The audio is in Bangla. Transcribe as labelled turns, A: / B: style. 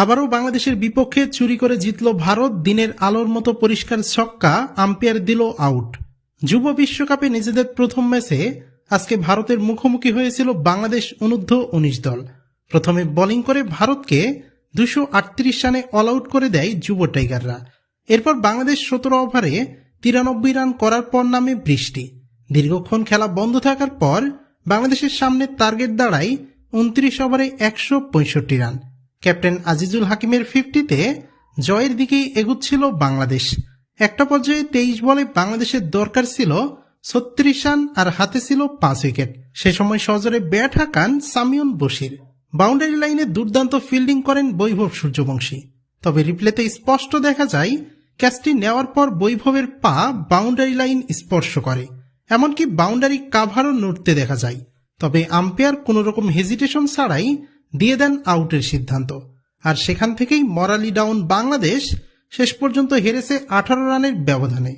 A: আবারও বাংলাদেশের বিপক্ষে চুরি করে জিতল ভারত। দিনের আলোর মতো পরিষ্কার ছক্কা, আম্পায়ার দিল আউট। যুব বিশ্বকাপে নিজেদের প্রথম ম্যাচে আজকে ভারতের মুখোমুখি হয়েছিল বাংলাদেশ অনূর্ধ্ব-19 দল। প্রথমে বোলিং করে ভারতকে 238 রানে অল আউট করে দেয় যুব টাইগাররা। এরপর বাংলাদেশ 17 ওভারে 93 রান করার পর নামে বৃষ্টি। দীর্ঘক্ষণ খেলা বন্ধ থাকার পর বাংলাদেশের সামনে টার্গেট দাঁড়ায় 29 ওভারে 165 রান। ক্যাপ্টেন আজিজুল হাকিমের 50-তে জয়ের দিকেই এগুচ্ছিল বাংলাদেশ। একটা পর্যায়ে 23 বলে বাংলাদেশের দরকার ছিল 36 রান, আর হাতে ছিল 5 উইকেট। সে সময় সজোরে ব্যাট হাঁকান সামিউন বশির। বাউন্ডারি লাইনে দুর্দান্ত ফিল্ডিং করেন বৈভব সূর্যবংশী। তবে রিপ্লেতে স্পষ্ট দেখা যায় ক্যাচটি নেওয়ার পর বৈভবের পা বাউন্ডারি লাইন স্পর্শ করে, এমনকি বাউন্ডারি কাভারও নড়তে দেখা যায়। তবে আম্পায়ার কোনোরকম হেজিটেশন ছাড়াই দিয়ে দেন আউটের সিদ্ধান্ত। আর সেখান থেকেই মরালি ডাউন বাংলাদেশ শেষ পর্যন্ত হেরেছে 18 রানের ব্যবধানে।